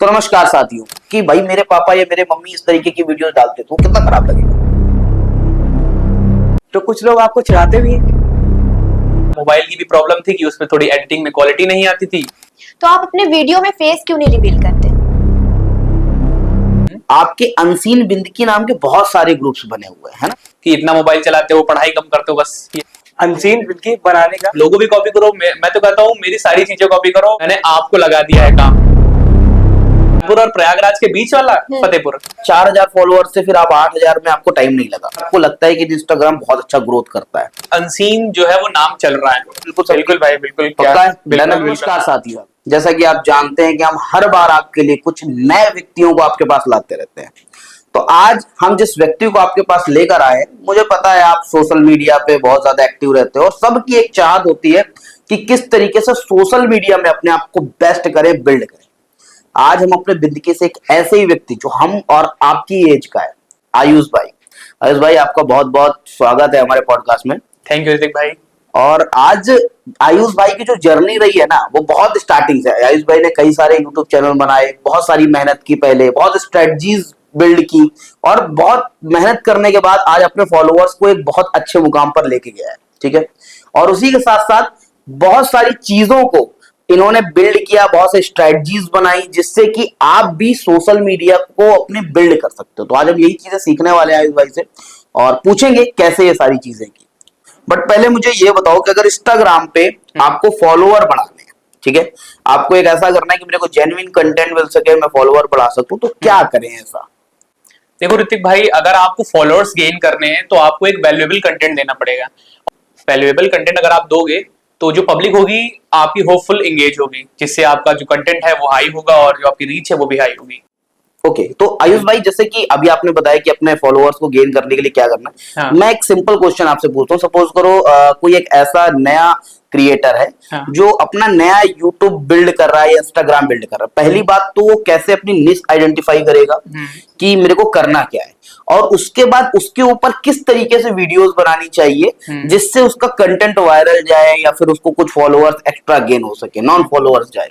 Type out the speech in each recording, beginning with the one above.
तो नमस्कार साथियों कि भाई मेरे पापा या मेरे मम्मी इस तरीके की वीडियोस डालते तो कितना खराब लगेगा। तो कुछ लोग आपको चिढ़ाते भी हैं। मोबाइल की भी प्रॉब्लम थी कि उसमें थोड़ी एडिटिंग में क्वालिटी नहीं आती थी। तो आप अपने वीडियो में फेस क्यों नहीं रिवील करते? आपके अनसीन बिंदकी नाम के बहुत सारे ग्रुप्स बने हुए हैं ना, कि इतना मोबाइल चलाते हो, पढ़ाई कम करते हो, बस अनसीन बिल्की बनाने का। लोगो भी कॉपी करो। मैं तो कहता हूँ मेरी सारी चीजें कॉपी करो। मैंने आपको लगा दिया है काम। फतेहपुर और प्रयागराज के बीच वाला फतेहपुर। 4000 फॉलोअर्स से फिर आप 8000 में आपको टाइम नहीं लगा। आपको लगता है कि इंस्टाग्राम बहुत अच्छा ग्रोथ करता है। अनसीन जो है वो नाम चल रहा है। बिल्कुल भाई, बिल्कुल पक्का है। बिल्कुल। नमस्कार साथियों, जैसा कि आप जानते हैं कि हम हर बार आपके लिए कुछ नए व्यक्तियों को आपके पास लाते रहते हैं। तो आज हम जिस व्यक्ति को आपके पास लेकर आए, मुझे पता है आप सोशल मीडिया पे बहुत ज्यादा एक्टिव रहते हो और सबकी एक चाहत होती है कि किस तरीके से सोशल मीडिया में अपने आप को बेस्ट करें, बिल्ड करें। आज हम अपने बिंदकी से एक ऐसे ही व्यक्ति जो हम और आपकी एज का है, आयुष भाई। आयुष भाई, आपका बहुत बहुत स्वागत है हमारे पॉडकास्ट में। थैंक यू ऋतिक भाई। और आज आयुष भाई की जो जर्नी रही है ना, वो बहुत स्टार्टिंग से है। आयुष भाई ने कई सारे यूट्यूब चैनल बनाए, बहुत सारी मेहनत की, पहले बहुत स्ट्रेटजीज बिल्ड की और बहुत मेहनत करने के बाद आज अपने फॉलोअर्स को एक बहुत अच्छे मुकाम पर लेके गया है। ठीक है। और उसी के साथ साथ बहुत सारी चीजों को इन्होंने बिल्ड किया, बहुत से स्ट्रेटजीज बनाई जिससे कि आप भी सोशल मीडिया को अपने बिल्ड कर सकते हो। तो आज हम यही चीजें सीखने वाले हैं आयुष भाई से और पूछेंगे कैसे ये सारी चीजें की। बट पहले मुझे ये बताओ कि अगर इंस्टाग्राम पे आपको फॉलोअर बढ़ाने हैं, ठीक है, आपको एक ऐसा करना है कि मेरे को जेन्युइन कंटेंट मिल सके, मैं फॉलोअर बढ़ा सकूं, तो क्या करें ऐसा? देखो ऋतिक भाई, अगर आपको फॉलोअर्स गेन करने हैं तो आपको एक वैल्यूएबल कंटेंट देना पड़ेगा। वैल्यूएबल कंटेंट अगर आप दोगे तो जो पब्लिक होगी आपकी होपफुल एंगेज होगी, जिससे आपका जो कंटेंट है वो हाई होगा और जो आपकी रीच है वो भी हाई होगी। ओके, तो आयुष भाई, जैसे कि अभी आपने बताया कि अपने फॉलोअर्स को गेन करने के लिए क्या करना है। हाँ। मैं एक सिंपल क्वेश्चन आपसे पूछता हूँ। सपोज करो कोई एक ऐसा नया क्रिएटर है हाँ। जो अपना नया यूट्यूब बिल्ड कर रहा है या इंस्टाग्राम बिल्ड कर रहा है। पहली बात तो वो कैसे अपनी निश आइडेंटिफाई करेगा कि मेरे को करना क्या है, और उसके बाद उसके ऊपर किस तरीके से वीडियोस बनानी चाहिए जिससे उसका कंटेंट वायरल जाए या फिर उसको कुछ फॉलोअर्स एक्स्ट्रा गेन हो सके, नॉन फॉलोअर्स जाए।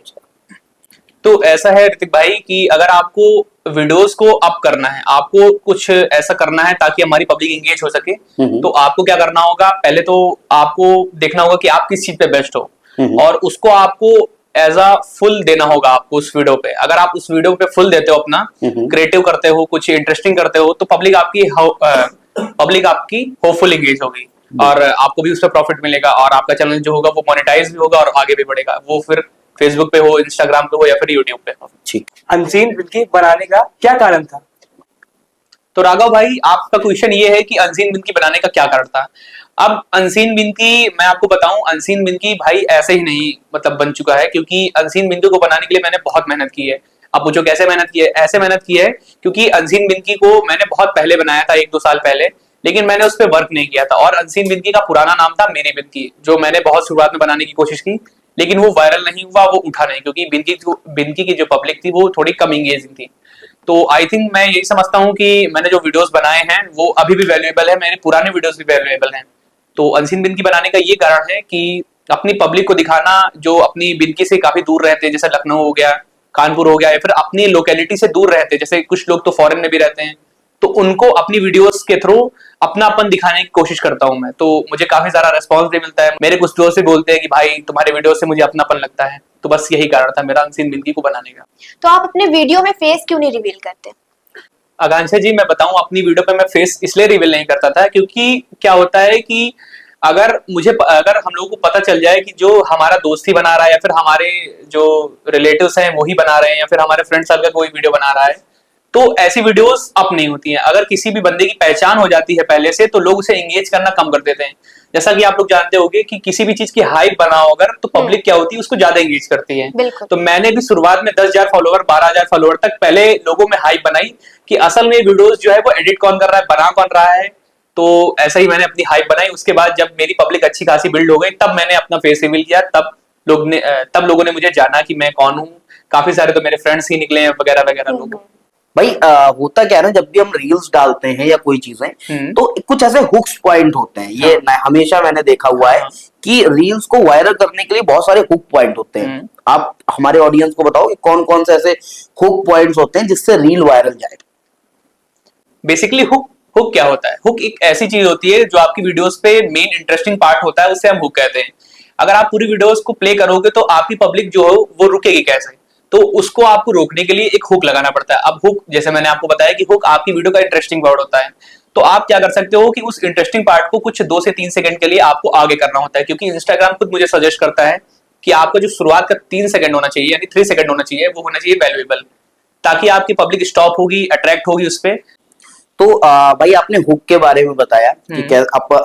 तो ऐसा है ऋतिक भाई कि अगर आपको वीडियोस को अप करना है, आपको कुछ ऐसा करना है ताकि हमारी पब्लिक एंगेज हो सके, तो आपको क्या करना होगा, पहले तो आपको देखना होगा कि आप किस चीज पे बेस्ट हो और उसको आपको एज अ फुल देना होगा आपको उस वीडियो पे। अगर आप उस वीडियो पे फुल देते हो, अपना क्रिएटिव करते हो, कुछ इंटरेस्टिंग करते हो, तो पब्लिक आपकी होपफुल एंगेज होगी और आपको भी उससे प्रॉफिट मिलेगा और आपका चैनल जो होगा वो मोनेटाइज भी होगा और आगे भी बढ़ेगा। वो फिर फेसबुक पे हो, इंस्टाग्राम पे हो या फिर यूट्यूब पे हो। ठीक। अनसीन बिल्की बनाने का क्या कारण था? तो राघव भाई, आपका क्वेश्चन ये है कि अनसीन बिंदकी बनाने का क्या कारण था। अब अनसीन बिंदकी मैं आपको बताऊं, अनसीन बिंदकी भाई ऐसे ही नहीं मतलब बन चुका है, क्योंकि अनसीन बिंदकी को बनाने के लिए मैंने बहुत मेहनत की है। अब पूछो कैसे मेहनत की है? ऐसे मेहनत की है क्योंकि अनसीन बिंदकी को मैंने बहुत पहले बनाया था, 1-2 साल पहले, लेकिन मैंने उस पर वर्क नहीं किया था। और अनसीन बिंदकी का पुराना नाम था मेरी बिंदकी, जो मैंने बहुत शुरुआत में बनाने की कोशिश की, लेकिन वो वायरल नहीं हुआ, वो उठा नहीं, क्योंकि बिंदकी की जो पब्लिक थी वो थोड़ी कम एंगेजिंग थी। तो आई थिंक मैं यही समझता हूँ कि मैंने जो वीडियोस बनाए हैं वो अभी भी वैल्यूएबल है, मेरे पुराने वीडियोस भी वैल्यूएबल हैं। तो अनसीन बिंदकी बनाने का ये कारण है कि अपनी पब्लिक को दिखाना जो अपनी बिंदकी से काफी दूर रहते हैं, जैसे लखनऊ हो गया, कानपुर हो गया, या फिर अपनी लोकेलिटी से दूर रहते हैं, जैसे कुछ लोग तो फॉरेन में भी रहते हैं, तो उनको अपनी वीडियोस के थ्रू अपनापन दिखाने की कोशिश करता हूं मैं। तो मुझे काफी सारा रेस्पॉन्स भी मिलता है। मेरे कुछ दोस्त भी बोलते हैं कि भाई तुम्हारे वीडियो से मुझे अपनापन लगता है। तो बस यही कारण था मेरा अनसीन बिंदकी को बनाने का। तो आप अपने वीडियो में फेस क्यों नहीं रिवील करते? आकांक्षा जी, मैं बताऊं, अपनी वीडियो पे मैं फेस इसलिए रिवील नहीं करता था क्योंकि क्या होता है कि अगर हम लोगों को पता चल जाए कि जो हमारा दोस्त ही बना रहा है या फिर हमारे जो रिलेटिव्स हैं वही बना रहे हैं या फिर हमारे फ्रेंड सर्कल कोई वीडियो बना रहा है, तो ऐसी वीडियोस अप नहीं होती हैं। अगर किसी भी बंदे की पहचान हो जाती है पहले से, तो लोग उसे एंगेज करना कम कर देते हैं। जैसा कि आप लोग जानते होंगे कि किसी भी चीज की हाइप बनाओ अगर, तो पब्लिक क्या होती है, उसको ज्यादा एंगेज करती है। तो मैंने भी शुरुआत में 10,000 फॉलोवर, 12,000 फॉलोवर तक पहले लोगों में हाइप बनाई कि असल में वीडियोस जो है वो एडिट कौन कर रहा है, बना कौन रहा है। तो ऐसा ही मैंने अपनी हाइप बनाई। उसके बाद जब मेरी पब्लिक अच्छी खासी बिल्ड हो गई, तब मैंने अपना फेस रिवील किया। तब लोगों ने मुझे जाना कि मैं कौन हूँ। काफी सारे तो मेरे फ्रेंड्स ही निकले हैं वगैरह वगैरह लोग। भाई होता क्या है ना, जब भी हम रील्स डालते हैं या कोई चीजें, तो कुछ ऐसे हुक्स पॉइंट होते हैं, ये हमेशा मैंने देखा हुआ है कि रील्स को वायरल करने के लिए बहुत सारे हुक पॉइंट होते हैं। आप हमारे ऑडियंस को बताओ कि कौन कौन से ऐसे हुक पॉइंट्स होते हैं जिससे रील वायरल जाए। बेसिकली हुक हुक क्या होता है? हुक एक ऐसी चीज होती है जो आपकी वीडियोस पे मेन इंटरेस्टिंग पार्ट होता है, उसे हम हुक कहते हैं। अगर आप पूरी वीडियोस को प्ले करोगे तो आपकी पब्लिक जो हो वो रुकेगी कैसे? तो उसको आपको रोकने के लिए एक हुक लगाना पड़ता है। अब हुक, जैसे मैंने आपको बताया कि हुक आपकी वीडियो का इंटरेस्टिंग पार्ट होता है, तो आप क्या कर सकते हो कि उस इंटरेस्टिंग पार्ट को कुछ 2 से 3 सेकंड के लिए आपको आगे करना होता है, क्योंकि इंस्टाग्राम खुद मुझे सजेस्ट करता है कि आपका जो शुरुआत का 3 सेकंड होना चाहिए, यानी 3 सेकंड होना चाहिए, वो होना चाहिए वैल्यूएबल, ताकि आपकी पब्लिक स्टॉप होगी, अट्रैक्ट होगी उस पर। तो भाई आपने हुक के बारे में बताया कि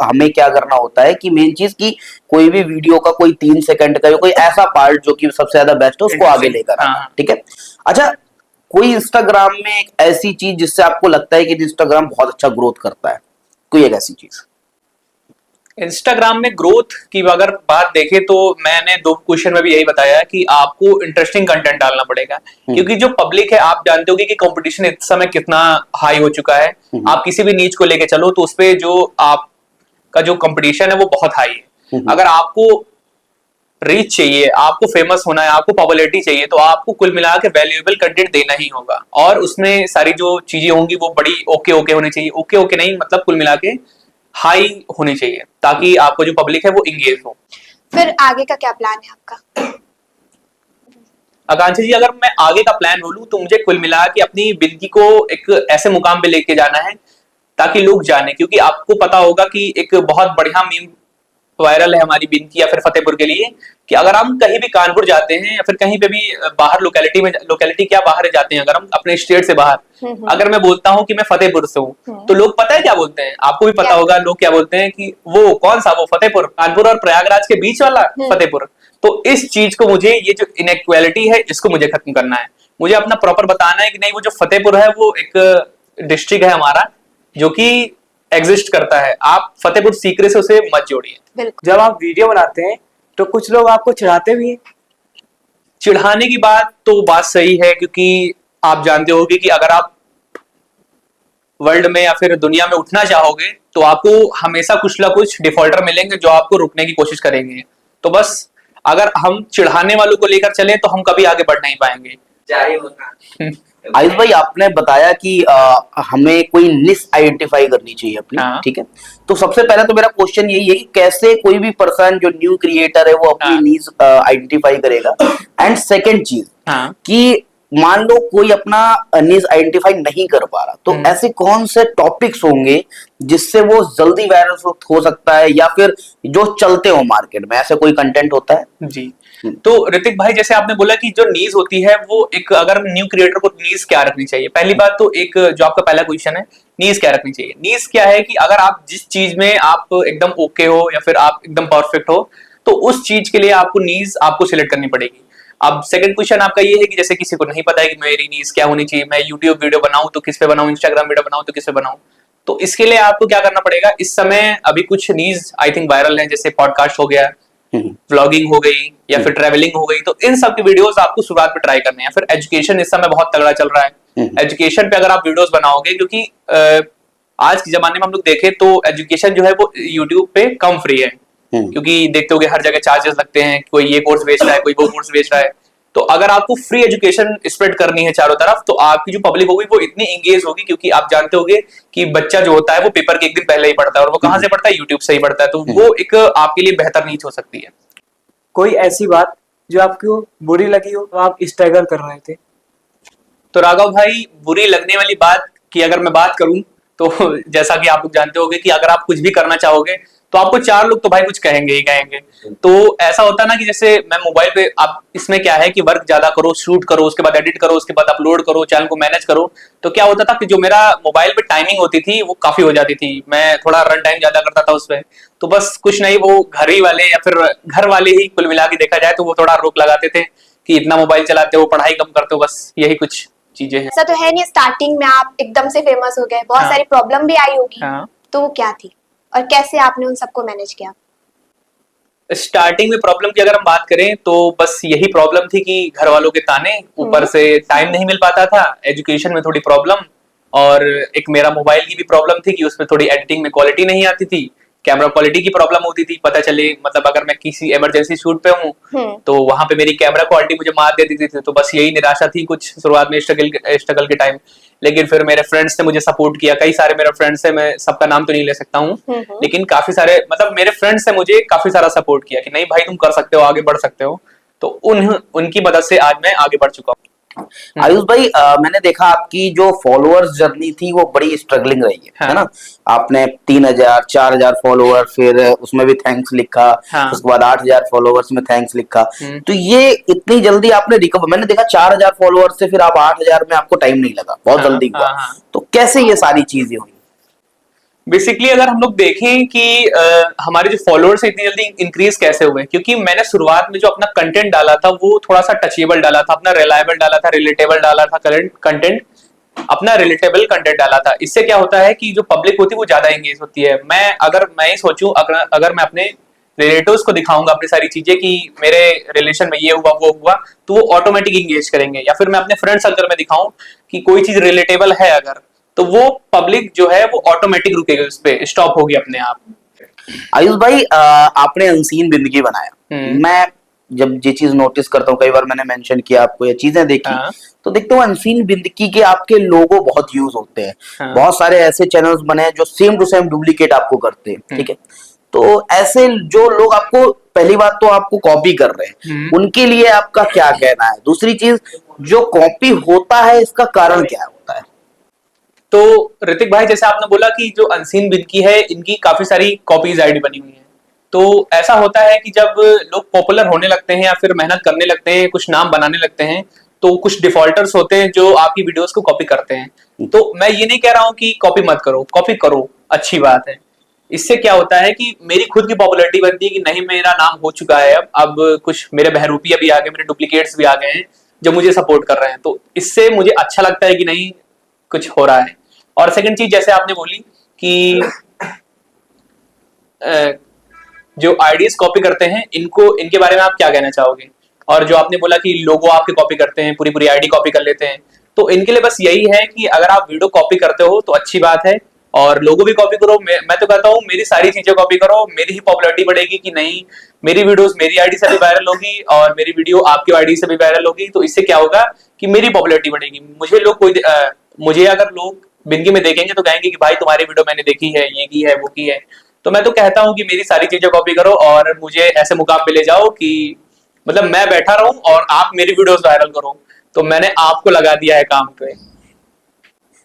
हमें क्या करना होता है कि मेन चीज की कोई भी वीडियो का कोई 3 सेकंड का कोई ऐसा पार्ट जो कि सबसे ज्यादा बेस्ट है उसको आगे लेकर आना, ठीक है। अच्छा, कोई इंस्टाग्राम में एक ऐसी चीज जिससे आपको लगता है कि इंस्टाग्राम बहुत अच्छा ग्रोथ करता है, कोई एक ऐसी चीज? इंस्टाग्राम में ग्रोथ की अगर बात देखें तो मैंने 2 क्वेश्चन में भी यही बताया कि आपको इंटरेस्टिंग कंटेंट डालना पड़ेगा, क्योंकि जो पब्लिक है, आप जानते होगे कि कंपटीशन इस समय कितना हाई हो चुका है। आप किसी भी नीच को लेके चलो तो उसपे जो आपका जो कंपटीशन है वो बहुत हाई है। अगर आपको रीच चाहिए, आपको फेमस होना है, आपको पॉपुलैरिटी चाहिए, तो आपको कुल मिला के वैल्यूएबल कंटेंट देना ही होगा, और उसमें सारी जो चीजें होंगी वो बड़ी ओके ओके होनी चाहिए। ओके ओके नहीं, मतलब कुल मिला के हाई होनी चाहिए, ताकि आपको जो पब्लिक है वो इंगेज हो। फिर आगे का क्या प्लान है आपका? आकांक्षा जी, अगर मैं आगे का प्लान बोलूं तो मुझे कुल मिला के अपनी बिंदी को एक ऐसे मुकाम पे लेके जाना है ताकि लोग जाने, क्योंकि आपको पता होगा कि एक बहुत बढ़िया मीम वायरल है हमारी बिनती या फिर फतेहपुर के लिए, कि अगर हम कहीं भी कानपुर जाते हैं या फिर कहीं पे भी बाहर लोकेलिटी में, लोकेलिटी क्या बाहर जाते हैं, अगर हम अपने स्टेट से बाहर, अगर मैं बोलता हूँ कि मैं फतेहपुर से हूँ, तो लोग पता है क्या बोलते हैं? आपको भी पता होगा लोग क्या बोलते हैं कि वो कौन सा, वो फतेहपुर, कानपुर और प्रयागराज के बीच वाला फतेहपुर। तो इस चीज को मुझे, ये जो इनइक्वालिटी है इसको मुझे खत्म करना है। मुझे अपना प्रॉपर बताना है कि नहीं, वो जो फतेहपुर है वो एक डिस्ट्रिक्ट है हमारा जो कि एग्जिस्ट करता है। आप फतेहपुर सीकरे से उसे मत जोड़िए। जब आप वीडियो बनाते हैं तो कुछ लोग आपको चिढ़ाते भी हैं। चिढ़ाने की बात तो बात सही है, क्योंकि आप जानते होगे कि अगर आप वर्ल्ड में या फिर दुनिया में उठना चाहोगे तो आपको हमेशा कुछ ना कुछ डिफॉल्टर मिलेंगे जो आपको रुकने की कोशिश करेंगे। तो बस अगर हम चिढ़ाने वालों को लेकर चले तो हम कभी आगे बढ़ नहीं पाएंगे। जारी होता। आयुष भाई, आपने बताया कि हमें कोई निश आइडेंटिफाई करनी चाहिए अपनी, ठीक है। तो सबसे पहले तो मेरा क्वेश्चन यही है कि कैसे कोई भी पर्सन जो न्यू क्रिएटर है वो अपनी निश आइडेंटिफाई करेगा। एंड सेकंड चीज कि मान लो कोई अपना निश आइडेंटिफाई नहीं कर पा रहा, तो ऐसे कौन से टॉपिक्स होंगे जिससे वो जल्दी वायरल हो सकता है, या फिर जो चलते हो मार्केट में, ऐसे कोई कंटेंट होता है? जी, तो ऋतिक भाई, जैसे आपने बोला कि जो नीज होती है वो एक, अगर न्यू क्रिएटर को नीज क्या रखनी चाहिए, पहली बात तो एक जो आपका पहला क्वेश्चन है, नीज क्या रखनी चाहिए। नीज क्या है कि अगर आप जिस चीज में आप एकदम ओके हो या फिर आप एकदम परफेक्ट हो, तो उस चीज के लिए आपको नीज आपको सिलेक्ट करनी पड़ेगी। अब सेकंड क्वेश्चन आपका ये है कि जैसे किसी को नहीं पता है कि मेरी नीज क्या होनी चाहिए, मैं यूट्यूब वीडियो बनाऊं तो किस पे बनाऊं, इंस्टाग्राम वीडियो बनाऊं तो किस पे बनाऊं, तो इसके लिए आपको क्या करना पड़ेगा। इस समय अभी कुछ नीज आई थिंक वायरल है, जैसे पॉडकास्ट हो गया, व्लॉगिंग हो गई, या फिर ट्रैवलिंग हो गई, तो इन सब की वीडियोस आपको शुरुआत पे ट्राई करने हैं। फिर एजुकेशन इस समय बहुत तगड़ा चल रहा है, एजुकेशन पे अगर आप वीडियोस बनाओगे, क्योंकि आज के जमाने में हम लोग देखें तो एजुकेशन जो है वो यूट्यूब पे कम फ्री है, क्योंकि देखते होगे हर जगह चार्जेस लगते हैं, कोई ये कोर्स बेच रहा है, कोई वो कोर्स बेच रहा है। तो अगर आपको फ्री एजुकेशन स्प्रेड करनी है चारों तरफ, तो आपकी जो पब्लिक होगी वो इतनी इंगेज होगी, क्योंकि आप जानते होगे कि बच्चा जो होता है वो पेपर के एक दिन पहले ही पढ़ता है, और वो कहाँ से पढ़ता है, यूट्यूब से ही पढ़ता है। तो वो एक आपके लिए बेहतर नीच हो सकती है। कोई ऐसी बात जो आपको बुरी लगी हो तो आप स्ट्रगल कर रहे थे? तो राघव भाई, बुरी लगने वाली बात की अगर मैं बात करूं तो जैसा कि आप लोग जानते होंगे कि अगर आप कुछ भी करना चाहोगे तो आपको 4 लोग तो भाई कुछ कहेंगे ही कहेंगे। तो ऐसा होता है ना कि जैसे मैं मोबाइल पे, आप इसमें क्या है कि वर्क ज्यादा करो, शूट करो, उसके बाद एडिट करो, उसके बाद अपलोड करो, चैनल को मैनेज करो। तो क्या होता था कि जो मेरा मोबाइल पे टाइमिंग होती थी वो काफी हो जाती थी, मैं थोड़ा रन टाइम ज्यादा करता था उस पर। तो बस कुछ नहीं, वो घर ही वाले या फिर घर वाले ही कुल मिला के देखा जाए तो वो थोड़ा रोक लगाते थे कि इतना मोबाइल चलाते हो, पढ़ाई कम करते हो, बस यही कुछ चीजें हैं। ऐसा तो है नहीं स्टार्टिंग में आप एकदम से फेमस हो गए, बहुत सारी प्रॉब्लम भी आई होगी, तो वो क्या थी और कैसे आपने उन सबको मैनेज किया? स्टार्टिंग में प्रॉब्लम की अगर हम बात करें तो बस यही प्रॉब्लम थी कि घर वालों के ताने, ऊपर से टाइम नहीं मिल पाता था, एजुकेशन में थोड़ी प्रॉब्लम, और एक मेरा मोबाइल की भी प्रॉब्लम थी कि उसमें थोड़ी एडिटिंग में क्वालिटी नहीं आती थी, कैमरा क्वालिटी की प्रॉब्लम होती थी, पता चले मतलब अगर मैं किसी इमरजेंसी शूट पे हूँ तो वहां पे मेरी कैमरा क्वालिटी मुझे मार देती थी। तो बस यही निराशा थी कुछ शुरुआत में स्ट्रगल के टाइम। लेकिन फिर मेरे फ्रेंड्स ने मुझे सपोर्ट किया, कई सारे मेरे फ्रेंड्स है, मैं सबका नाम तो नहीं ले सकता हूँ, लेकिन काफी सारे मतलब मेरे फ्रेंड्स ने मुझे काफी सारा सपोर्ट किया कि नहीं भाई तुम कर सकते हो, आगे बढ़ सकते हो। तो उनकी मदद से आज मैं आगे बढ़ चुका हूँ। आयुष भाई, मैंने देखा आपकी जो फॉलोअर्स जर्नी थी वो बड़ी स्ट्रगलिंग रही है हाँ। है ना। आपने 3000 4000 फॉलोअर, फिर उसमें भी थैंक्स लिखा, हाँ। उसके बाद 8000 फॉलोअर्स में थैंक्स लिखा। हम्म। तो ये इतनी जल्दी आपने रिकवर, मैंने देखा 4000 फॉलोअर्स से फिर आप 8000 में आपको टाइम नहीं लगा, बहुत हाँ, जल्दी हुआ। हाँ, हाँ। तो कैसे ये सारी चीजें हुई? बेसिकली अगर हम लोग देखें कि हमारे जो फॉलोअर्स इतनी जल्दी इंक्रीज कैसे हुए, क्योंकि मैंने शुरुआत में जो अपना कंटेंट डाला था वो थोड़ा सा टचेबल डाला था, अपना रिलायबल डाला था, रिलेटेबल डाला था, करंट कंटेंट अपना रिलेटेबल कंटेंट डाला था। इससे क्या होता है कि जो पब्लिक होती है वो ज्यादा एंगेज होती है। मैं ही सोचूं, अगर मैं अपने रिलेटिव्स को दिखाऊंगा अपनी सारी चीजें कि मेरे रिलेशन में ये हुआ वो हुआ, तो वो ऑटोमेटिक इंगेज करेंगे। या फिर मैं अपने फ्रेंड सर्कल में दिखाऊं कि कोई चीज रिलेटेबल है अगर, तो वो पब्लिक जो है वो ऑटोमेटिक रुकेगी, उस पे स्टॉप होगी अपने आप। आयुष भाई, आपने अनसीन जिंदगी बनाया। मैं जब ये चीज नोटिस करता हूँ, कई बार मैंने मेंशन किया आपको, ये चीजें देखी, हाँ। तो देखते हो अनसीन जिंदगी के आपके लोगो बहुत यूज होते हैं। हाँ। बहुत सारे ऐसे चैनल्स बने हैं जो सेम टू सेम डुप्लीकेट आपको करते हैं, ठीक है। तो ऐसे जो लोग आपको, पहली बात तो आपको कॉपी कर रहे हैं, उनके लिए आपका क्या कहना है? दूसरी चीज, जो कॉपी होता है इसका कारण क्या होता है? तो ऋतिक भाई, जैसे आपने बोला कि जो अनसीन बिनकी है इनकी काफी सारी कॉपीज आईडी बनी हुई है। तो ऐसा होता है कि जब लोग पॉपुलर होने लगते हैं या फिर मेहनत करने लगते हैं, कुछ नाम बनाने लगते हैं, तो कुछ डिफॉल्टर्स होते हैं जो आपकी वीडियोस को कॉपी करते हैं। तो मैं ये नहीं कह रहा हूं कि कॉपी मत करो, कॉपी करो, अच्छी बात है। इससे क्या होता है कि मेरी खुद की पॉपुलैरिटी बनती है कि नहीं मेरा नाम हो चुका है, अब कुछ मेरे बहरूपिया भी आ गए, मेरे डुप्लीकेट्स भी आ गए हैं जो मुझे सपोर्ट कर रहे हैं। तो इससे मुझे अच्छा लगता है कि नहीं कुछ हो रहा है। और सेकंड चीज, जैसे आपने बोली कि जो आईडीज कॉपी करते हैं, इनके बारे में आप क्या कहना चाहोगे? और जो आपने बोला कि लोगो आपके कॉपी करते हैं, पूरी पूरी आईडी कॉपी कर लेते हैं, तो इनके लिए बस यही है कि अगर आप वीडियो कॉपी करते हो तो अच्छी बात है, और लोगो भी कॉपी करो। मैं तो कहता हूँ मेरी सारी चीजें कॉपी करो, मेरी ही पॉपुलैरिटी बढ़ेगी कि नहीं, मेरी वीडियोस मेरी आईडी से भी वायरल होगी और मेरी वीडियो आपकी आईडी से भी वायरल होगी। तो इससे क्या होगा कि मेरी पॉपुलैरिटी बढ़ेगी। मुझे अगर लोग बिंगी में देखेंगे तो कहेंगे कि भाई तुम्हारी वीडियो मैंने देखी है, ये की है, वो की है। तो मैं तो कहता हूँ कि मेरी सारी चीजें कॉपी करो और मुझे ऐसे मुकाम पे ले जाओ कि मतलब मैं बैठा रहूं और आप मेरी वीडियोस वायरल करो। तो मैंने आपको लगा दिया है काम पे।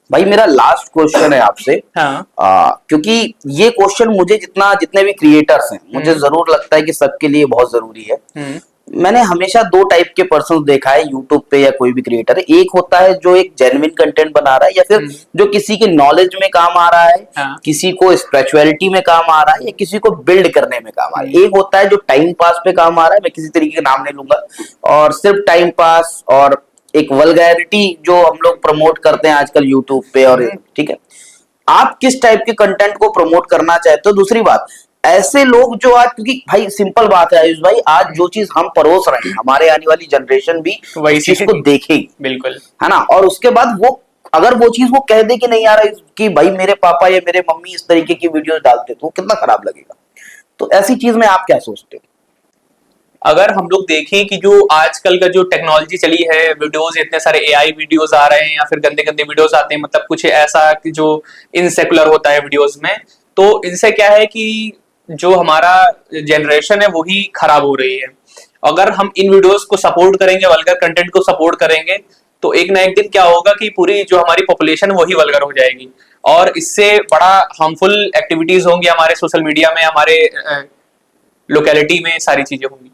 भाई मेरा लास्ट क्वेश्चन है आपसे। हाँ। क्योंकि ये क्वेश्चन मुझे जितने भी क्रिएटर्स हैं, मुझे जरूर लगता है कि सबके लिए बहुत जरूरी है। मैंने हमेशा दो टाइप के पर्सन देखा है यूट्यूब पे या कोई भी क्रिएटर है। एक होता है जो एक जेन्युइन कंटेंट बना रहा है, या फिर जो किसी के नॉलेज में काम आ रहा है, हाँ। किसी को स्पिरिचुअलिटी में काम आ रहा है, या किसी को बिल्ड करने में काम आ रहा है। एक होता है जो टाइम पास पे काम आ रहा है, मैं किसी तरीके का नाम नहीं लूंगा, और सिर्फ टाइम पास और एक वल्गैरिटी जो हम लोग प्रमोट करते हैं आजकल यूट्यूब पे। और ठीक है, आप किस टाइप के कंटेंट को प्रमोट करना चाहते हो? दूसरी बात, ऐसे लोग जो आज, क्योंकि भाई सिंपल बात है आयुष भाई, आज जो चीज हम परोस रहे हैं हमारे आने वाली जनरेशन भी वही इस चीज को देखेगी, बिल्कुल, है ना। और उसके बाद वो अगर वो चीज वो कह दे कि नहीं यार कि भाई मेरे पापा या मेरे मम्मी इस तरीके की वीडियोस डालते, तो कितना खराब लगेगा। तो ऐसी चीज में आप क्या सोचते हो? अगर हम लोग देखें कि जो आजकल का जो टेक्नोलॉजी चली है, वीडियोस इतने सारे एआई वीडियोस आ रहे हैं या फिर गंदे गंदे वीडियोस आते हैं, मतलब कुछ ऐसा कि जो इनसेक्युलर होता है वीडियोस में, तो इनसे क्या है कि जो हमारा जनरेशन है वही खराब हो रही है। अगर हम इन वीडियोस को सपोर्ट करेंगे, वल्गर कंटेंट को सपोर्ट करेंगे, तो एक ना एक दिन क्या होगा कि पूरी जो हमारी पॉपुलेशन वही वल्गर हो जाएगी, और इससे बड़ा हार्मफुल एक्टिविटीज होंगी हमारे सोशल मीडिया में, हमारे लोकेलिटी में, सारी चीजें होंगी।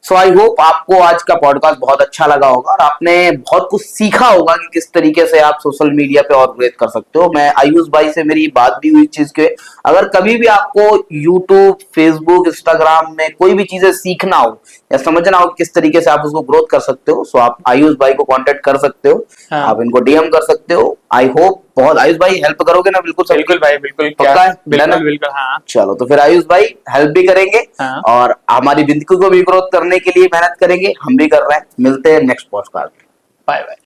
सो आई होप आपको आज का पॉडकास्ट बहुत अच्छा लगा होगा और आपने बहुत कुछ सीखा होगा कि किस तरीके से आप सोशल मीडिया पे और ग्रेथ कर सकते हो। मैं आयुष भाई से मेरी बात भी हुई चीज के, अगर कभी भी आपको यूट्यूब, फेसबुक, इंस्टाग्राम में कोई भी चीजें सीखना हो या समझना हो किस तरीके से आप उसको ग्रोथ कर सकते हो, सो आप आयुष भाई को कॉन्टेक्ट कर सकते हो। हाँ। आप इनको डीएम कर सकते हो। आई होप बहुत आयुष भाई हेल्प करोगे ना बिल्कुल सब? बिल्कुल भाई बिल्कुल, पक्का क्या है? है बिल्कुल ना? बिल्कुल, हाँ चलो तो फिर आयुष भाई हेल्प भी करेंगे हाँ। और हमारी बिंदु को भी ग्रोथ करने के लिए मेहनत करेंगे, हम भी कर रहे हैं। मिलते हैं नेक्स्ट पॉडकास्ट में। Bye bye.